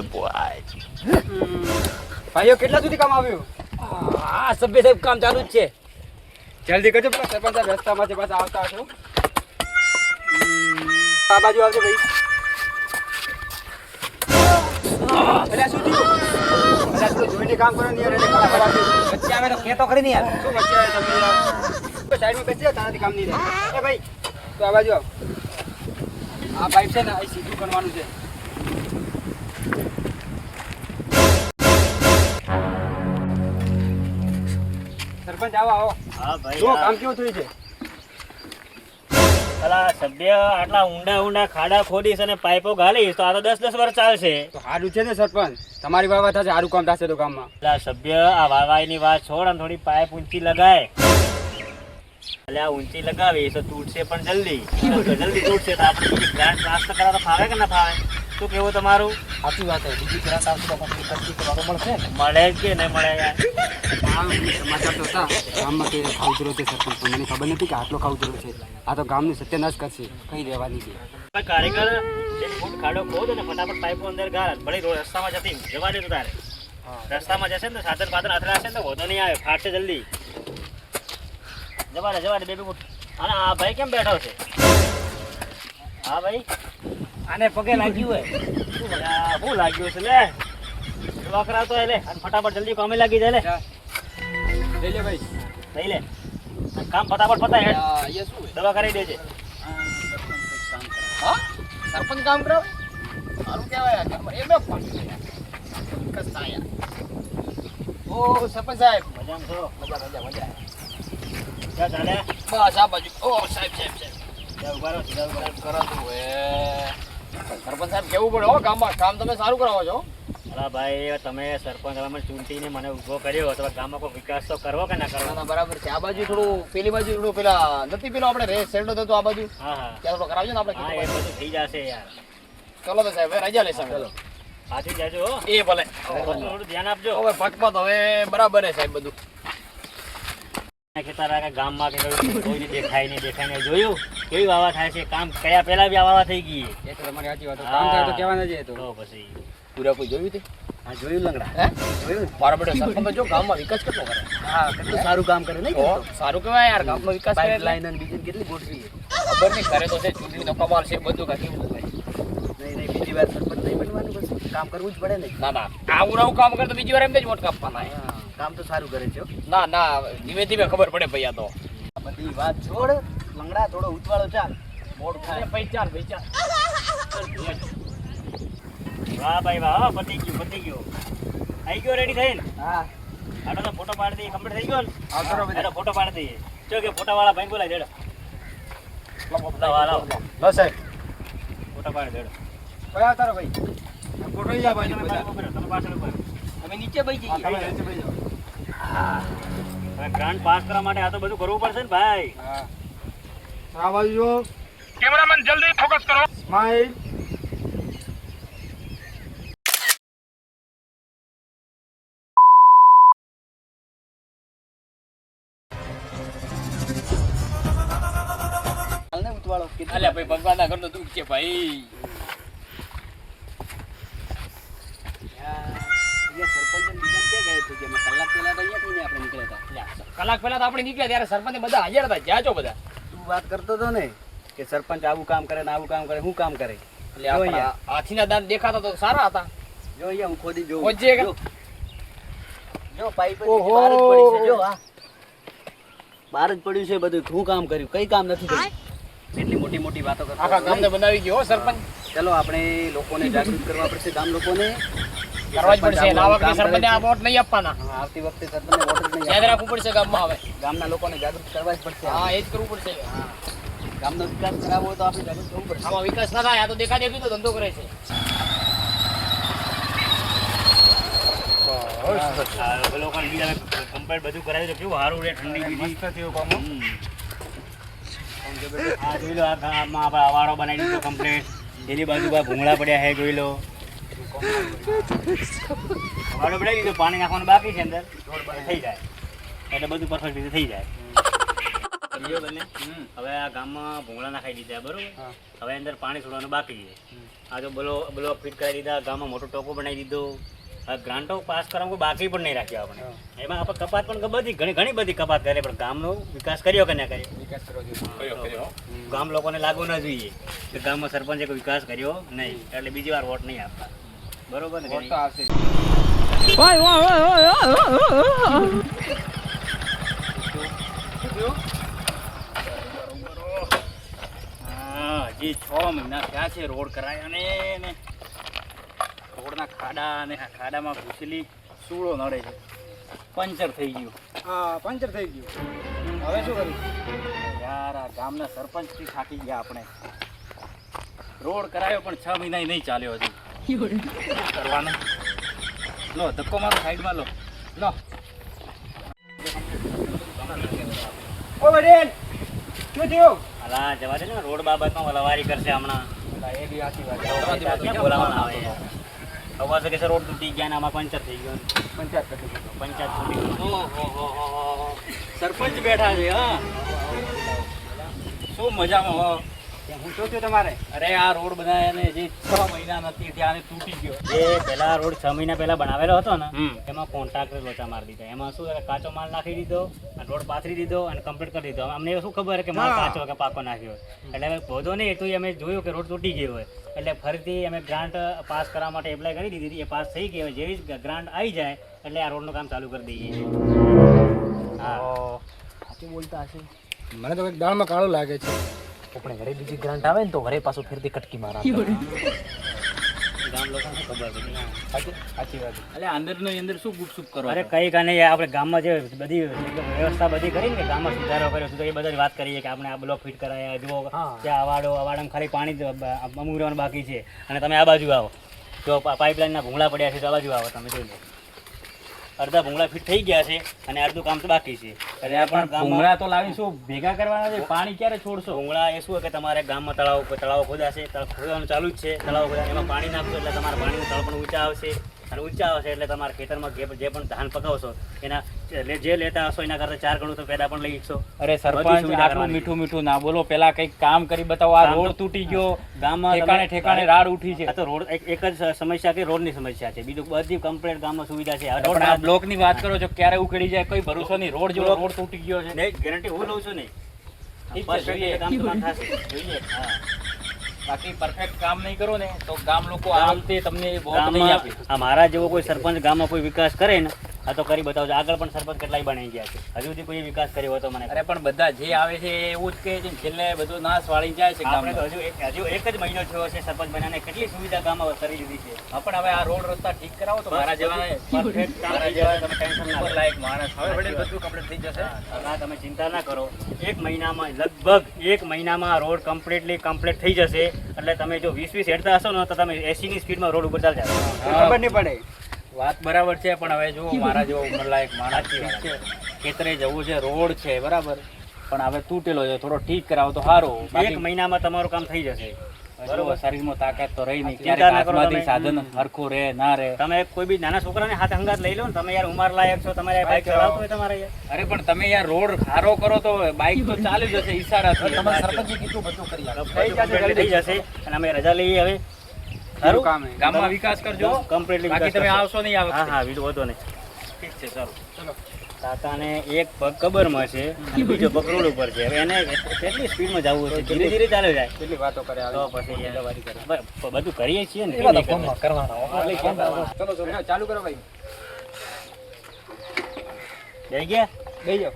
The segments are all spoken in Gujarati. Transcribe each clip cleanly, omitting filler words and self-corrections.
બોય ભાઈઓ કેટલા સુધી કામ આવ્યું? આ સભ્ય સાહેબ કામ ચાલુ જ છે. જલ્દી કરજો, પેલા સરપંચ સાહેબ રસ્તામાં છે, પાછા આવતા હશો. આ બાજુ આવજો ભાઈ. અલ્યા શું થયું? અલ્યા થોડું જોઈને કામ કરો ને યાર, એટલે ખરાબ ખરાબ થયું. વચ્ચે આવે તો ખેતો કરી નહીં યાર. શું વચ્ચે આવ્યા તમે યાર? તો સાઈડમાં બેસી જાઓ, તારાથી કામ નહીં થાય. એ ભાઈ તો આ બાજુ આવ. આ પાઇપ છે ને અહીં સીધું કરવાનું છે. સરપંચ આવો આવો. હા ભાઈ જો કામ કેવું થયું છે? અલા સભ્ય આટલા ઊંડા ઊંડા ખાડા ખોદીશ અને પાઇપો ગાલીશ તો આ તો 10-10 વર્ષ ચાલશે. તો સારું છે ને સરપંચ, તમારી વાવા થશે, સારું કામ થશે તો ગામમાં. અલા સભ્ય આ વાવાઈની વાત છોડ અને થોડી પાઇપ ઊંચી લગાય. એટલે આ ઊંચી લગાવી તો તૂટશે પણ જલ્દી. જલ્દી તૂટશે તો આપણે બીજી ગ્રાન્ટ ટ્રાન્સફર કરવા તો ફાવે કે ના ફાવે? શું કેવું તમારું? સાચી વાત છે, બીજી ગ્રાન્ટ આવશે તો પછી ખર્ચી કરવાનો મળશે. મળે જ કે નહીં મળે યાર? સમાચાર તો હતા ગામમાં કે ખાઉતરો છે સરપંચ, પણ મને ખબર નથી કે આટલો ખાઉતરો છે. આ તો ગામની સત્યનાશ કરશે, કઈ રહેવાની છે. કારીગર એક ફૂટ ખાડો ખોદ અને ફટાફટ પાઇપો અંદર ગાળ. ભલે રસ્તામાં જતી જવા દે તો તારે. રસ્તામાં જશે ને તો સાધન પાધન અથડાશે ને તો વધુ નહીં આવે, ફાટશે જલ્દી. જવા દે 2 ફૂટ. અને આ ભાઈ કેમ બેઠો છે? હા ભાઈ આને પગે લાગ્યું હોય. શું લાગ્યું છે લે? વખરા તો લે અને ફટાફટ જલ્દી કામે લાગી જાય લે. લઈ લે ભાઈ, લઈ લે અને કામ ફટાફટ પતાય હેડ. અહીંયા શું દવા કરી દેજે. હા સરપંચ કામ કરો, સારું કહેવાય. એમને વિકાસ થાય. ઓ સરપંચ સાહેબ મજામાં છો? મજા. ક્યાં ચાલે? બસ આ બાજુ. ઓ સાહેબ ત્યાં ઉભા રહો, સીધા ઉભા રહો. કરાતું સરપંચ સાહેબ કેવું પડે હો ગામમાં, કામ તમે સારું કરાવો છો. અલા ભાઈ તમે સરપંચ હવે મને ચૂંટીને મને ઊભો કર્યો તો ગામમાં કોઈ વિકાસ તો કરવો કે ના કરવો? ના બરાબર છે. આ બાજુ થોડું પેલી બાજુ થોડું પેલા નથી પેલો આપણે રેસ સેન્ડો થતો આ બાજુ હા ત્યાં થોડો કરાવજો ને આપણે. હા એ બધું થઈ જશે યાર. ચલો તો સાહેબ રજા લેશે. ચલો પાછી જાજો હો. એ ભલે. થોડું ધ્યાન આપજો. હવે પકમાં તો હવે બરાબર છે સાહેબ બધું. ખેતર રાખે ગામમાં કે કોઈને દેખાય નહીં જોયું કેવી વાવા થાય છે? કામ કયા પહેલા બી આ વાવા થઈ ગઈ. એ તો તમારી સાચી વાત. કામ થાય તો કહેવાના છે. તો પછી પૂરેપૂરું જોયું તે? હા જોયું લંગડા. હે જોયું? મારા બેટા સરપંચ જો ગામમાં વિકાસ કેટલો કરે. હા કેટલું સારું કામ કરે નહીં? સારું કહેવાય યાર, ગામમાં વિકાસ કરે. લાઈન અને બીજી કેટલી ગોઠવી છે. ખબર નહીં કરે તો છે, ચૂંટણી તો કમાલ છે બધું કાંઈ કેવું ભાઈ. નહીં બીજી વાર સરપંચ નહીં બનવાનું, પછી કામ કરવું જ પડે ને. ના આવું કામ કરે તો બીજી વાર એમ જ વોટ કાપવાના. કામ તો સારું કરે છે. ના ધીમે ધીમે ખબર પડે ભાઈ. આ તો બધી વાત છોડ લંગડા, થોડો ઉતવાળો ચાલ, મોડ થાય. ભાઈ ચાલ. વાહ ભાઈ વાહ, પતી ગયું. આવી ગયો રેડી થઈને? હા આનો તો ફોટો પાડી દઈએ. કમ્પ્લીટ થઈ ગયો ને? હા કરો એનો ફોટો પાડી દઈએ. જો કે ફોટા વાળા ભાઈ બોલાય દેડો. લો સાહેબ ફોટો પાડી દેડો. કયા તારો ભાઈ ફોટો લઈ જા ભાઈ. તમે પાછળ ઉભા રહો. અમે નીચે બેસી જઈએ. હવે ગ્રાન્ટ પાસ કરવા માટે આ તો બધું કરવું પડશે ને ભાઈ. આ બાજુ જો. કેમેરામેન જલ્દી ફોકસ કરો. સ્માઈલ. અલ્યા ભાઈ ભગવાનના ઘરનો દુઃખ છે ભાઈ. કલાક પહેલા તો આપણે નીકળ્યા ત્યારે સરપંચ બધા હાજર હતા. જ્યાં છો બધા. તું વાત કરતો હતો ને કે સરપંચ આવું કામ કરે ને આવું કામ કરે, શું કામ કરે? એટલે આપણા હાથીના દાંત દેખાતા તો સારા હતા. જો અહીંયા હું ખોદી જોઉં. ખોદજે કે? જો પાઇપ ઓહો. બહાર જ પડી છે. જો આ બહાર જ પડ્યું છે બધું. શું કામ કર્યું? કઈ કામ નથી કર્યું. એટલી મોટી વાતો કરતો. આખા ગામને બનાવી ગયો હો સરપંચ. ચલો આપણે લોકોને જાગૃત કરવા પડશે, ગામ લોકોને કરવા જ પડશે. આ વખતે સરપંચને આ વોટ નહીં આપવાના. આવતી વખતે સરપંચને વોટ જ નહીં યાદ રાખવું પડશે ગામમાં. હવે ગામના લોકોને જાગૃત કરવા જ પડશે. હા એ જ કરવું પડશે. ગામનો વિકાસ કરાવવો હોય તો આપણે જાગૃત થવું પડશે. આમાં વિકાસ ના થાય. આ તો દેખાદેખી તો ધંધો કરે છે. લોકોને બીજા કમ્પેર બધું કરાવી તો કેવું સારું રહે. ઠંડી બીજી આ જોઈ લો. આ ગામમાં આપણે અવાડો બનાવી દીધો કમ્પ્લીટ. એની બાજુ ભૂંગળા પડ્યા છે, જોઈ લો. અવાડો બનાવી દીધો. પાણી નાખવાનું બાકી છે અંદર, થઈ જાય એટલે બધું પરફેક્ટ રીતે થઈ જાય. સમજ્યો બંને? હમ. હવે આ ગામમાં ભૂંગળા નાખાઈ દીધા બરોબર. હા. હવે અંદર પાણી છોડવાનું બાકી છે. આ જો બ્લોક ફિટ કરી દીધા, ગામમાં મોટો ટોકો બનાવી દીધો. હવે ગ્રાન્ટો પાસ કરવાનું કોઈ બાકી પણ નહીં રાખ્યો આપણે. એમાં આપણે કપાત પણ બધી ઘણી બધી કપાત કરે, પણ ગામનો વિકાસ કર્યો કે ના કર્યો? વિકાસ કરવો જોઈએ. ગામ લોકોને લાગુ ન જોઈએ કે ગામમાં સરપંચે કોઈ વિકાસ કર્યો નહીં, એટલે બીજી વાર વોટ નહીં આપતા. બરોબર ને કે વોટ તો નહીં? આવશે જ. શું થયું? હા, હજી 6 મહિના થયા છે રોડ કરાયા ને રોડના ખાડા અને આ ખાડામાં ઘૂસેલી સૂળો નડે છે. પંચર થઈ ગયું. હા, પંચર થઈ ગયું. હવે શું કર્યું? યાર આ ગામના સરપંચથી થાકી ગયા આપણે. રોડ કરાયો પણ 6 મહિના નહીં ચાલ્યો હજી. શું કરવાનું? લો ધક્કો મારો સાઈડમાં લો. લો. ઓ વડીલ, શું થયું? અલા જવા દે ને, રોડ બાબતમાં વલવારી કરશે હમણાં. એ બી સાચી વાત. ક્યાં બોલાવાના આવે યાર? હવે તો કે છે રોડ તૂટી ગયા ને આમાં પંચર થઈ ગયો. પંચાયત કરી દીધું. પંચાયત તૂટી ગયું. ઓહો, સરપંચ બેઠા છે હા. શું મજામાં હો? હું શું થયું તમારે? અરે આ રોડ બનાવ્યા ને જે 6 મહિના નથી ત્યાં તૂટી ગયો. જે પહેલા રોડ 6 મહિના પહેલા બનાવેલો હતો ને, હમ. એમાં કોન્ટ્રાક્ટર લોચા મારી દીધા. એમાં શું છે કે કાચો માલ નાખી દીધો અને રોડ પાથરી દીધો અને કમ્પ્લીટ કરી દીધો. અમને શું ખબર કે માલ હા. કાચો કે પાકો નાખ્યો, એટલે હવે વધો નહીં એટલું અમે જોયું કે રોડ તૂટી ગયો હોય, એટલે ફરીથી અમે ગ્રાન્ટ પાસ કરવા માટે એપ્લાય કરી દીધી. એ પાસ થઈ ગઈ હોય, જેવી જ ગ્રાન્ટ આવી જાય એટલે આ રોડનું કામ ચાલુ કરી દઈએ. હા, સાચું બોલતા હશે. મને તો કંઈક દાળમાં કાળું લાગે છે. આપણે ઘરે બીજી ગ્રાન્ટ આવે ને તો ઘરે પાછું ફેરથી કટકી મારા ગામ લોકોને શું ખબર છે? સાચી વાત. એટલે અંદર શું ગુપસુપ કરો અરે છો? કઈ કાને આપણે ગામમાં જે બધી વ્યવસ્થા બધી કરી ને કે ગામમાં સુધારો કર્યો છે, તો એ બધી વાત કરીએ કે આપણે આ બ્લોક ફિટ કરાયા, જુઓ હા. ત્યાં અવાડામાં ખાલી પાણી જ અમુરવાનું બાકી છે, અને તમે આ બાજુ આવો જો પાઇપલાઇનના ભૂંગળા પડ્યા છે, તો આ બાજુ આવો તમે જોઈ લો. અડધા ભૂંગળા ફિટ થઈ ગયા છે અને અડધું કામ તો બાકી છે. એટલે આ પણ ગામમાં ભૂંગળા તો લાવી શું ભેગા કરવાના છે? પાણી ક્યારે છોડશો? ભૂંગળા એ શું હોય કે તમારે ગામમાં તળાવ ખોદાશે, ખોદવાનું ચાલુ જ છે. તળાવ ખોદાશે, એમાં પાણી નાખશો એટલે તમારા પાણીનું તળ પણ ઊંચા આવશે, અને ઊંચા આવશે એટલે તમારા ખેતરમાં જે પણ ધાન પકાવશો એના જે લેતા હશો એના કરતાં 4 ગણું તો પેદા પણ લઈ શકશો. અરે બધી સરપંચ સુવિધા આટલું કરવાની. મીઠું મીઠું ના બોલો, પેલા કઈક કામ કરી બતાવો. આ કામ રોડ તો- તૂટી ગયો, ગામમાં ઠેકાણે ઠેકાણે રાડ ઉઠી છે. આ તો રોડ એક જ સમસ્યા કે રોડની સમસ્યા છે, બીજું બધી કમ્પ્લીટ ગામમાં સુવિધા છે. પણ આ બ્લોક ની વાત કરો છો, ક્યારે ઉકળી જાય કોઈ ભરોસો નહીં. રોડ જેવો રોડ તૂટી ગયો છે. ગેરંટી હું લઉં છું નહીં. ઠીક છે, બસ જોઈએ. કામ તો થશે. જોઈએ. હા. બાકી પરફેક્ટ કામ નહીં કરો ને તો ગામ લોકો આ વખતે તમને વોટ નહીં ગામમાં આપે. આ મારા જેવો કોઈ સરપંચ ગામમાં કોઈ વિકાસ કરે ને, આ તો કરી બતાવજો. આગળ પણ સરપંચ કેટલાય બની ગયા છે, હજુ સુધી કોઈ વિકાસ કર્યો હોય તો મને અરે પણ બધા જે આવે છે એ એવું જ કહે છે ને, છેલ્લે બધું નાશ વાળી જાય છે આપણે તો ગામનો. હજુ એક જ મહિનો થયો છે સરપંચ બન્યાને, કેટલી સુવિધા ગામમાં કરી દીધી છે. હા પણ હવે આ રોડ રસ્તા ઠીક કરાવો તો મારા જેવા Perfect કામ થઈ જાય, તમે ટેન્શન ના લો. લાયક માણસ હવે વળી બધું કમ્પ્લીટ થઈ જશે. હા, તમે ચિંતા ના કરો. લગભગ એક મહિનામાં રોડ કમ્પ્લીટ થઈ જશે. એટલે તમે જો 20 હેડતા હશો ને તો તમે 80 ની સ્પીડમાં રોડ ઉપર ચાલતા હશો. ખબર નહીં પડે. વાત બરાબર છે પણ હવે જો મારા જેવો ઉંમરલાયક માણસ ઠીક છે, ખેતરે જવું છે, રોડ છે બરાબર, પણ હવે તૂટેલો છે, થોડો ઠીક કરાવો તો સારું. એક બાકી મહિનામાં તમારું કામ થઈ જશે. બરોબર, શરીરમાં તાકાત તો રહી નહીં. ચિંતા ક્યારેક ના કરો હાથમાંથી તમે. સાધન હરખું રહે ના રહે. તમે કોઈ બી નાના છોકરાને હાથે હંગાત લઈ લો ને, તમે યાર ઉંમર લાયક છો, તમારે બાઇક ચલાવતો હોય તમારે યાર. અરે પણ તમે યાર રોડ સારો કરો તો બાઇક તો ચાલી જશે ઈશારાથી. તમારા સરપંચે કીધું બધું કરી આપે. થઈ જશે અને અમે રજા લઈએ હવે. સારું કામ હે. ગામમાં વિકાસ કરજો. કમ્પ્લીટલી બાકી તમે આવશો નહીં આ હા વખતે. હા, બીજું વધો નહીં. ઠીક છે, ચાલો. કાકાને એક પગ કબરમાં છે અને બીજો પગ રોડ ઉપર છે. હવે એને કેટલી સ્પીડમાં જવું છે, ધીરે ધીરે ચાલે જાય કેટલી વાતો કરે તો આવી. પછી યાર, બધું કરીએ છીએ ને. એવા તો કેમ નહીં ફોનમાં કરવાના હો. ચલો ચલો ચાલુ કરો ભાઈ. કરતા? જઈ ગયા? બેહી જાઓ.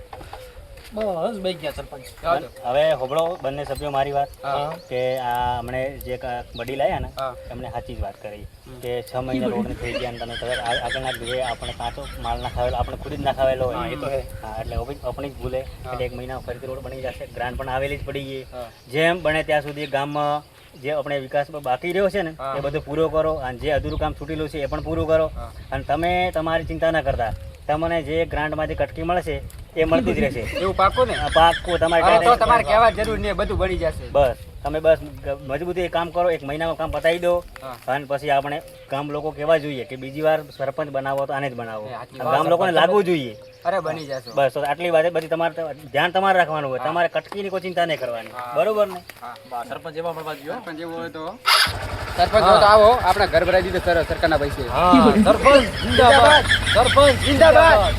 બસ બેસી ગયા સરપંચ. જાઓ જાઓ. હવે હોબળો બંને સભ્યો મારી વાત હા. કે આ હમણે જે વડીલ લાયા ને હા. એમણે સાચી જ વાત કરી કે 6 મહિના રોડ થઈ ગયા અને તમે ખબર આગળના જે આપણે કાચો માલ નાખાવેલો આપણે ખુદ જ નાખાવેલો હોય. હા, એ તો હે. હા, એટલે આપણી જ ભૂલે એટલે 1 મહિના ફરીથી રોડ બની જશે. ગ્રાન્ટ પણ આવેલી જ પડી ગઈ. હા. જેમ બને ત્યાં સુધી ગામમાં જે આપણે વિકાસ બાકી રહ્યો છે ને હા. એ બધું પૂરો કરો, અને જે અધૂરું કામ છૂટેલું છે એ પણ પૂરું કરો. હા. અને તમે તમારી ચિંતા ના કરતા, તમને જે ગ્રાન્ટમાંથી કટકી મળશે એ મળતી જ રહેશે. એવું પાકું ને? આ પાકું તમારે હા, તો કાંઈ તમારે કહેવા જરૂર નહીં, બધું બની જશે. બસ તમે મજબૂતી કામ કરો, 1 મહિનામાં કામ પતાવી દો. હા. અને પછી આપણે ગામ લોકો કહેવા જોઈએ કે બીજી વાર સરપંચ બનાવો તો આને જ બનાવો. એ સાચી ગામ લોકોને લાગવું જોઈએ અરે બની જશો. બસ તો આટલી વાત બધી તમારે ધ્યાન તમારે રાખવાનું હોય. તમારે કટકીની કોઈ ચિંતા નહીં કરવાની. બરોબર ને? બા સરપંચ એવા મળવા ગયો સરપંચ એવું હોય તો સરપંચ હોય તો આવો, આપણે ઘર ભરાઈ દીધું સરકારના પૈસે. સરપંચ જિંદાબાદ. સરપંચ જિંદાબાદ.